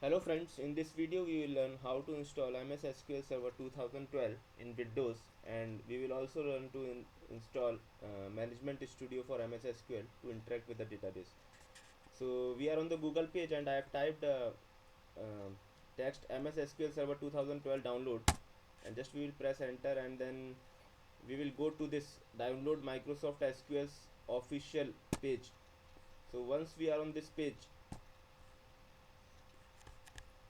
Hello friends, in this video we will learn how to install MS SQL Server 2012 in Windows, and we will also learn to install Management Studio for MS SQL to interact with the database. So we are on the Google page and I have typed text MS SQL Server 2012 download, and just we will press enter, and then we will go to this download Microsoft SQL's official page. So once we are on this page,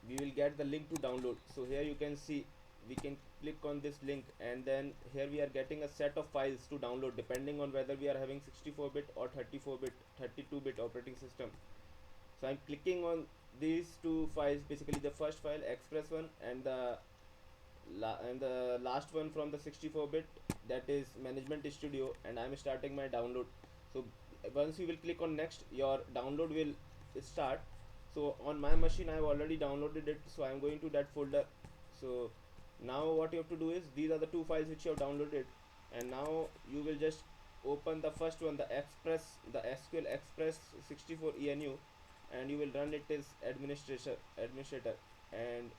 we will get the link to download. So here you can see we can click on this link, and then here we are getting a set of files to download depending on whether we are having 64-bit or 34-bit 32-bit operating system. So I'm clicking on these two files, basically the first file express one, and the last one from the 64-bit, that is Management Studio, and I'm starting my download. So once you will click on next, your download will start. So on my machine I have already downloaded it, so I'm going to that folder. So now what you have to do is, these are the two files which you have downloaded, and now you will just open the first one, the SQL Express 64 ENU, and you will run it as administrator, and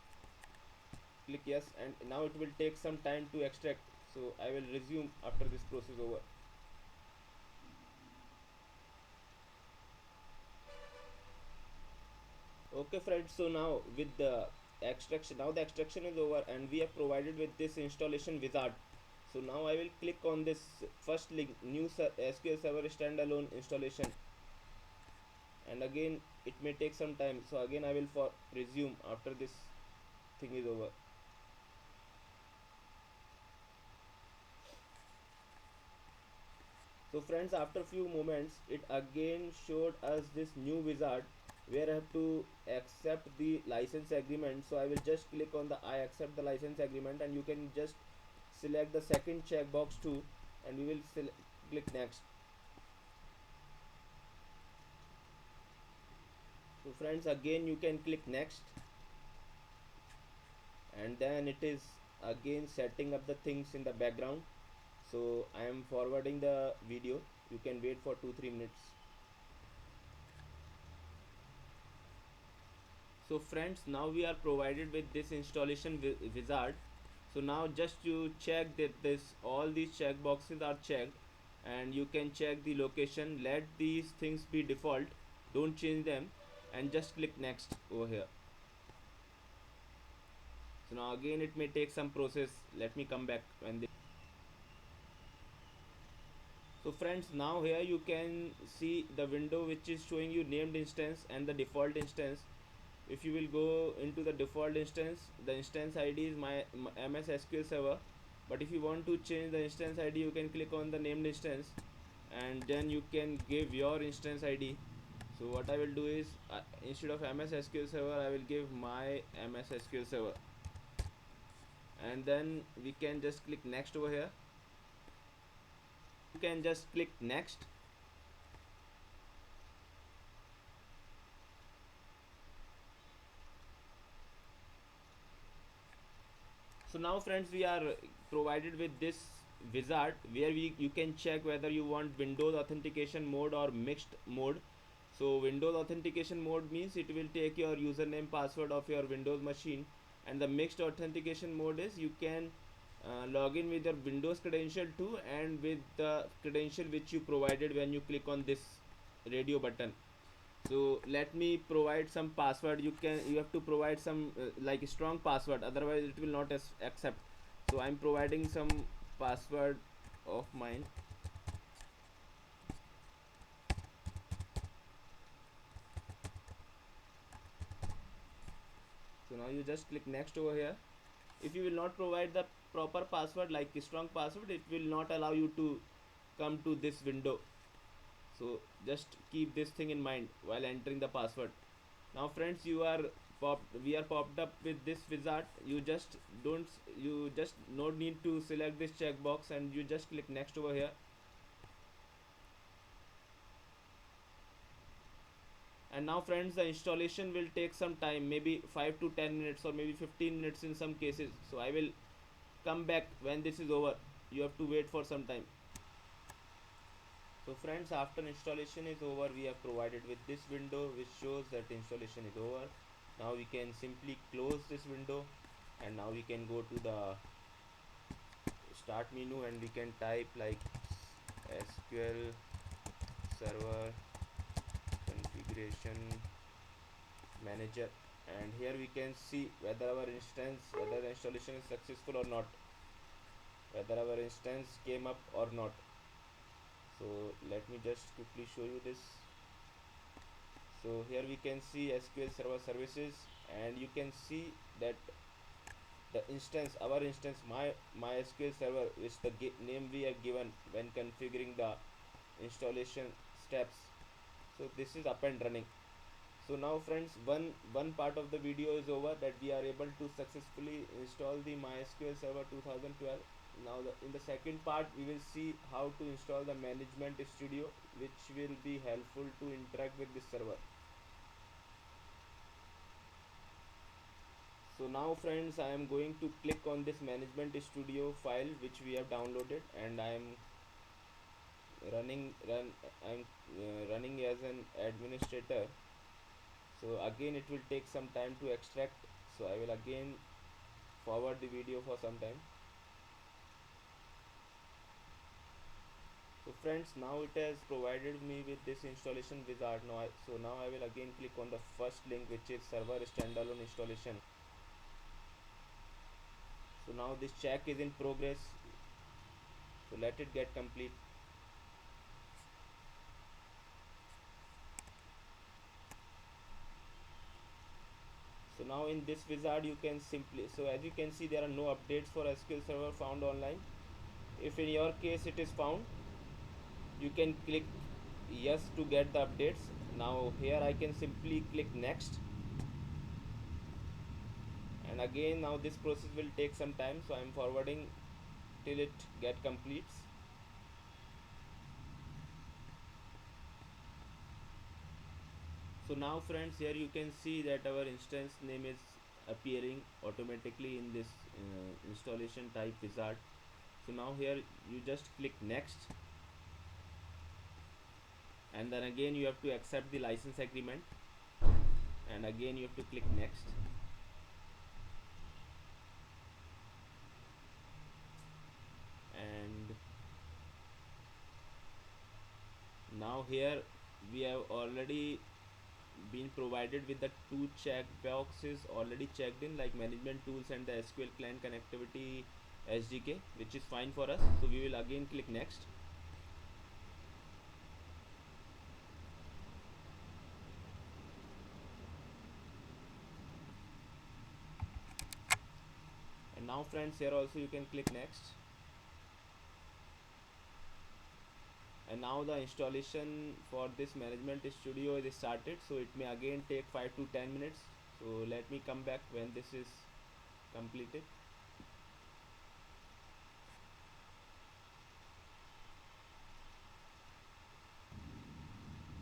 click yes, and now it will take some time to extract. So I will resume after this process over. Okay friends, so now with the extraction is over, and we are provided with this installation wizard. So now I will click on this first link, new SQL Server standalone installation, and again it may take some time. So again I will for resume after this thing is over. So friends, after few moments it again showed us this new wizard where I have to accept the license agreement. So I will just click on the I accept the license agreement, and you can just select the second checkbox too, and we will click next. So friends, again you can click next, and then it is again setting up the things in the background. So I am forwarding the video, you can wait for 2-3 minutes. So friends, now we are provided with this installation wizard. So now just you check that this all these check boxes are checked, and you can check the location, let these things be default, don't change them, and just click next over here. So now again it may take some process, let me come back when so friends, now here you can see the window which is showing you named instance and the default instance. If you will go into the default instance, the instance ID is my MS SQL Server, but if you want to change the instance ID, you can click on the named instance, and then you can give your instance ID. So what I will do is, instead of MS SQL Server, I will give my MS SQL Server, and then we can just click next over here. You can just click next. So now friends, we are provided with this wizard where you can check whether you want Windows authentication mode or mixed mode. So Windows authentication mode means it will take your username password of your Windows machine, and the mixed authentication mode is you can log in with your Windows credential too, and with the credential which you provided when you click on this radio button. So let me provide some password. You have to provide some like strong password, otherwise it will not accept. So I'm providing some password of mine. So now you just click next over here. If you will not provide the proper password, like strong password, it will not allow you to come to this window. So just keep this thing in mind while entering the password. Now friends, we are popped up with this wizard. You just no need to select this checkbox, and you just click next over here. And now friends, the installation will take some time, maybe 5 to 10 minutes or maybe 15 minutes in some cases. So I will come back when this is over. You have to wait for some time. So friends, after installation is over, we are provided with this window which shows that installation is over. Now we can simply close this window, and now we can go to the start menu and we can type like SQL Server Configuration Manager, and here we can see whether our instance, whether the installation is successful or not, whether our instance came up or not. So let me just quickly show you this. So here we can see SQL Server Services, and you can see that the instance, our instance, my SQL Server, is the name we have given when configuring the installation steps. So this is up and running. So now friends, one part of the video is over, that we are able to successfully install the MySQL Server 2012. Now in the second part we will see how to install the Management Studio, which will be helpful to interact with this server. So now friends, I am going to click on this Management Studio file which we have downloaded, and I am running as an administrator. So again it will take some time to extract, so I will again forward the video for some time. So friends, now it has provided me with this installation wizard. Now I will again click on the first link, which is server standalone installation. So now this check is in progress, so let it get complete. So now in this wizard you can simply, so as you can see, there are no updates for SQL Server found online. If in your case it is found, you can click yes to get the updates. Now here I can simply click next, and again now this process will take some time, so I am forwarding till it get completes. So now friends, here you can see that our instance name is appearing automatically in this installation type wizard. So now here you just click next, and then again you have to accept the license agreement, and again you have to click next. And now here we have already been provided with the two check boxes already checked in, like management tools and the SQL client connectivity SDK, which is fine for us. So we will again click next. And now friends, here also you can click next. And now the installation for this Management Studio is started, so it may again take 5 to 10 minutes. So let me come back when this is completed.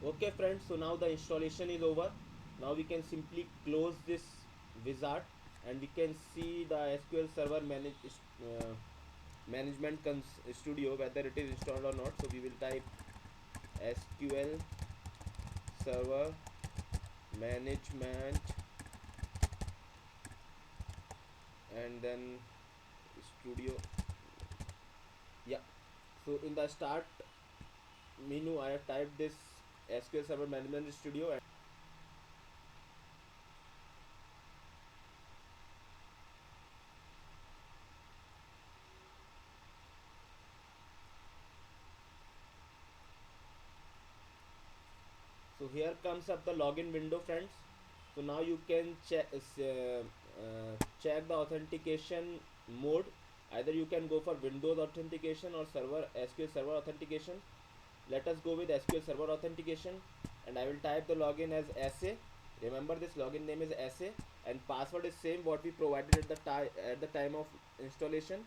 Okay friends, so now the installation is over. Now we can simply close this wizard, and we can see the SQL Server Management Studio, whether it is installed or not. So we will type SQL Server Management and then Studio. Yeah, so in the start menu I have typed this SQL Server Management Studio. So here comes up the login window friends. So now you can check the authentication mode. Either you can go for Windows authentication or server SQL Server authentication. Let us go with SQL Server authentication, and I will type the login as SA. Remember, this login name is SA, and password is same what we provided at the time of installation.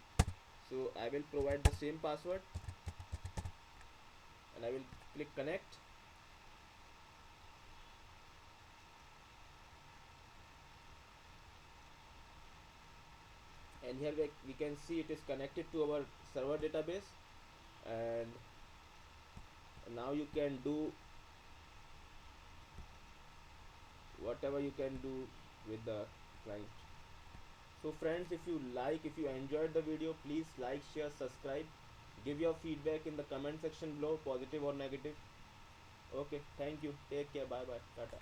So I will provide the same password, and I will click connect. And here we can see it is connected to our server database, and now you can do whatever you can do. with the client. So friends, if you enjoyed the video, please like, share, subscribe, give your feedback in the comment section below, positive or negative. Okay, thank you, take care, bye bye, tata.